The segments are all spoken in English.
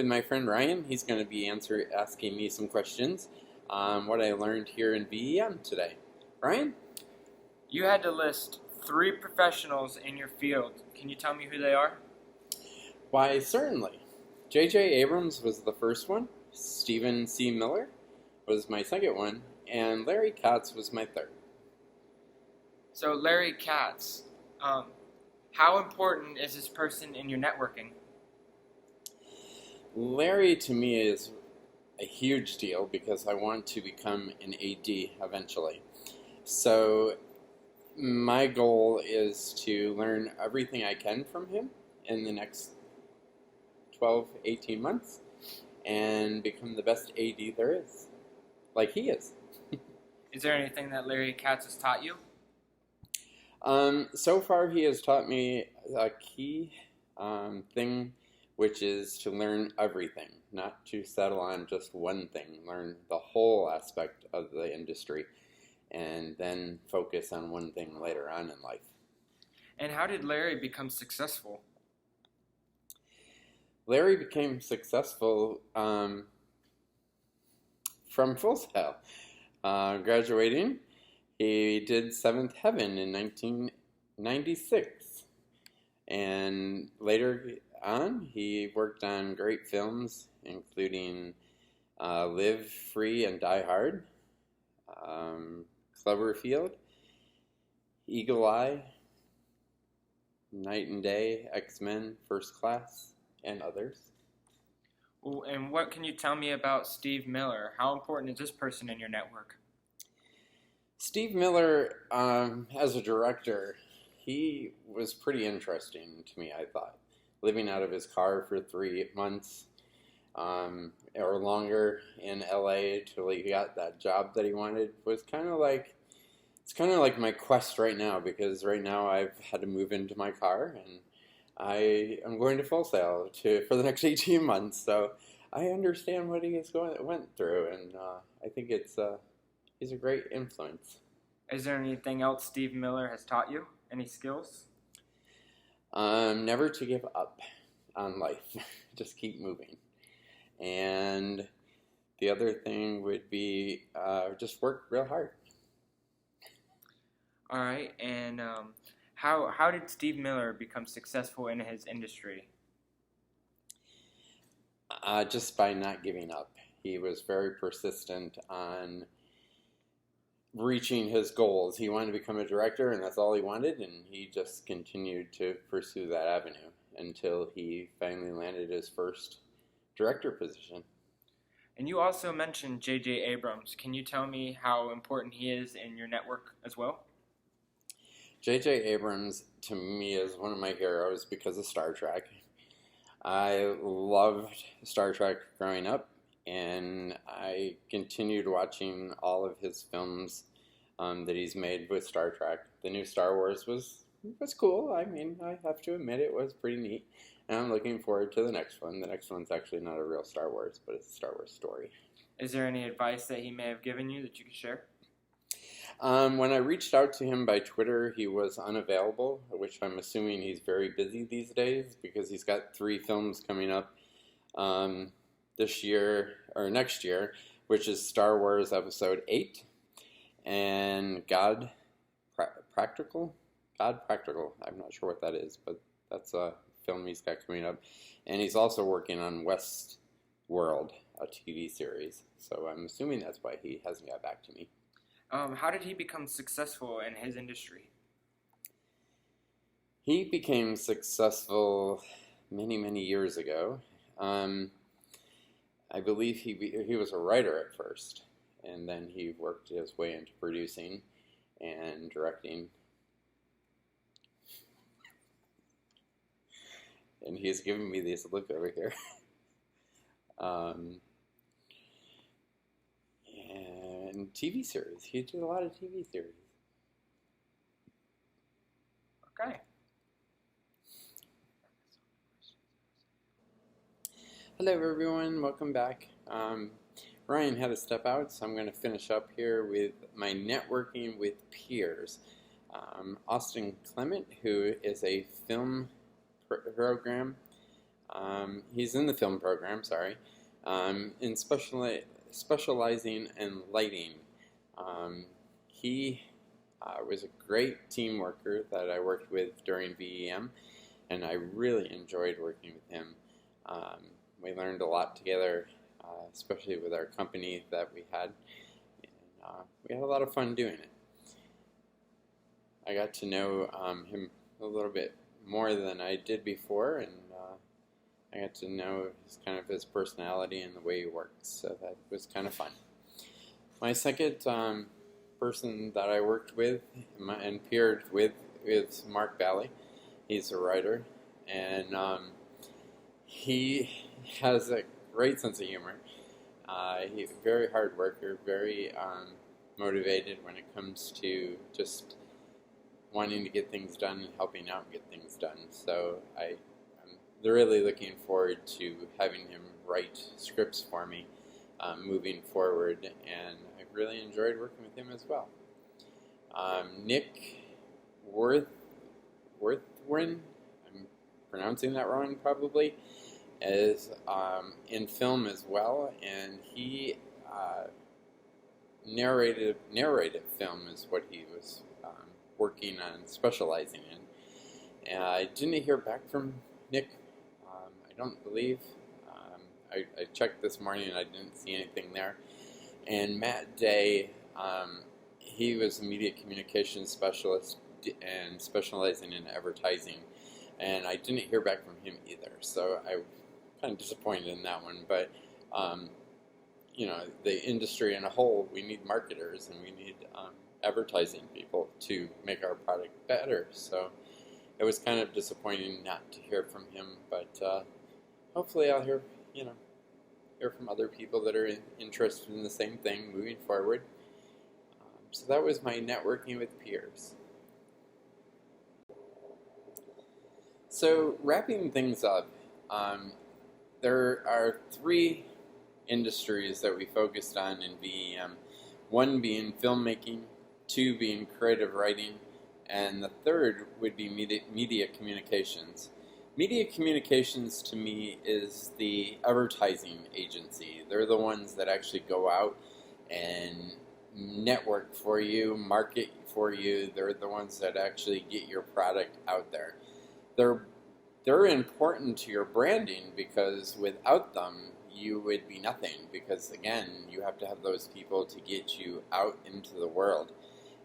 with my friend Ryan. He's going to be asking me some questions on what I learned here in VEM today. Ryan? You had to list 3 professionals in your field. Can you tell me who they are? Why, certainly. J.J. Abrams was the first one, Stephen C. Miller was my second one, and Larry Katz was my third. So Larry Katz, how important is this person in your networking? Larry, to me, is a huge deal because I want to become an AD eventually. So my goal is to learn everything I can from him in the next 12, 18 months and become the best AD there is, like he is. Is there anything that Larry Katz has taught you? So far he has taught me a key thing, which is to learn everything, not to settle on just one thing, learn the whole aspect of the industry, and then focus on one thing later on in life. And how did Larry become successful? Larry became successful from Full Sail. Graduating, he did Seventh Heaven in 1996. And later on, he worked on great films, including Live Free and Die Hard, Cloverfield, Eagle Eye, Night and Day, X-Men, First Class, and others. And what can you tell me about Steve Miller? How important is this person in your network? Steve Miller, as a director, he was pretty interesting to me, I thought. Living out of his car for 3 months or longer in LA till he got that job that he wanted was it's kind of like my quest right now, because right now I've had to move into my car and I am going to Full Sail for the next 18 months, so I understand what he went through, and I think he's a great influence. Is there anything else Steve Miller has taught you? Any skills? Never to give up on life. Just keep moving. And the other thing would be just work real hard. All right, and how did Steve Miller become successful in his industry? Just by not giving up. He was very persistent on reaching his goals. He wanted to become a director, and that's all he wanted, and he just continued to pursue that avenue until he finally landed his first director position. And you also mentioned J.J. Abrams. Can you tell me how important he is in your network as well? J.J. Abrams, to me, is one of my heroes because of Star Trek. I loved Star Trek growing up, and I continued watching all of his films that he's made with Star Trek. The new Star Wars was cool. I mean, I have to admit it was pretty neat, and I'm looking forward to the next one. The next one's actually not a real Star Wars, but it's a Star Wars story. Is there any advice that he may have given you that you could share? When I reached out to him by Twitter, he was unavailable, which I'm assuming he's very busy these days because he's got 3 films coming up this year or next year, which is Star Wars Episode 8 and God Practical. I'm not sure what that is, but that's a film he's got coming up. And he's also working on Westworld, a TV series. So I'm assuming that's why he hasn't got back to me. How did he become successful in his industry? He became successful many, many years ago. I believe he was a writer at first, and then he worked his way into producing and directing. And he's giving me this look over here. And TV series. He did a lot of TV series. Okay. Hello everyone, welcome back. Ryan had to step out, so I'm going to finish up here with my networking with peers. Austin Clement, who is a film program He's in the film program, sorry, in specializing in lighting. He was a great team worker that I worked with during VEM, and I really enjoyed working with him. Um, we learned a lot together, especially with our company that we had, and we had a lot of fun doing it. I got to know him a little bit more than I did before, and I got to know his personality and the way he works, so that was kind of fun. My second person that I worked with and peered with is Mark Valley. He's a writer, and he has a great sense of humor. He's a very hard worker, very motivated when it comes to just wanting to get things done and helping out and get things done. So I'm really looking forward to having him write scripts for me moving forward, and I really enjoyed working with him as well. Nick Worthwin, I'm pronouncing that wrong probably, is in film as well, and he narrative film is what he was working on specializing in. And I didn't hear back from Nick. I don't believe. I checked this morning and I didn't see anything there. And Matt Day, he was a media communications specialist and specializing in advertising. And I didn't hear back from him either. So I'm kind of disappointed in that one. But, the industry in a whole, we need marketers and we need advertising people to make our product better. So it was kind of disappointing not to hear from him, but hopefully I'll hear from other people that are interested in the same thing moving forward. So that was my networking with peers. So wrapping things up, there are 3 industries that we focused on in VEM. 1 being filmmaking, 2 being creative writing, and the 3rd would be media communications. Media communications to me is the advertising agency. They're the ones that actually go out and network for you, market for you. They're the ones that actually get your product out there. They're important to your branding because without them, you would be nothing, because again, you have to have those people to get you out into the world,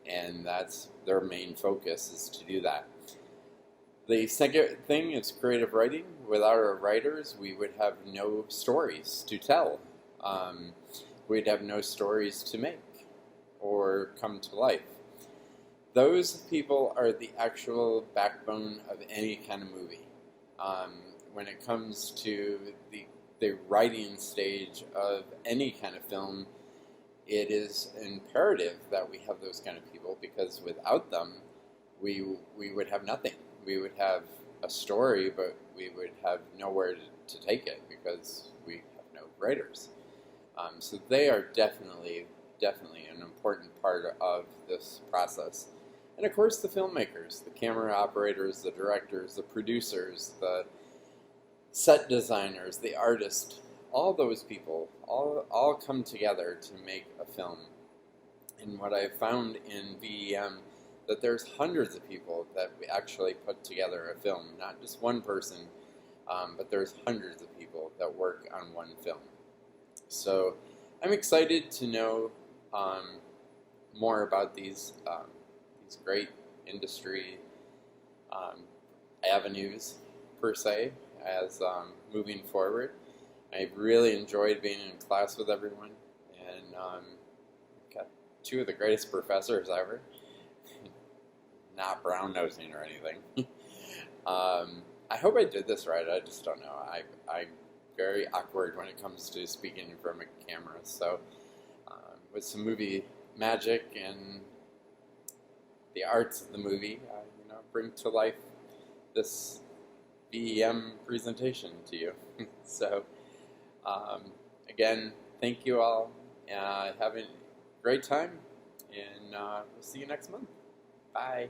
and that's their main focus, is to do that. The second thing is creative writing. Without our writers, we would have no stories to tell. We'd have no stories to make or come to life. Those people are the actual backbone of any kind of movie. When it comes to the writing stage of any kind of film, it is imperative that we have those kind of people, because without them, we would have nothing. We would have a story, but we would have nowhere to take it because we have no writers. So they are definitely an important part of this process. And of course, the filmmakers, the camera operators, the directors, the producers, the set designers, the artists, all those people, all come together to make a film. And what I found in VEM, that there's hundreds of people that actually put together a film, not just one person, but there's hundreds of people that work on one film. So I'm excited to know more about these great industry avenues, per se, as moving forward. I really enjoyed being in class with everyone, and got 2 of the greatest professors ever. Not brown-nosing or anything. I hope I did this right. I just don't know. I'm very awkward when it comes to speaking in front of a camera. So with some movie magic and the arts of the movie, bring to life this VEM presentation to you. So again, thank you all. Have a great time, and we'll see you next month. Bye.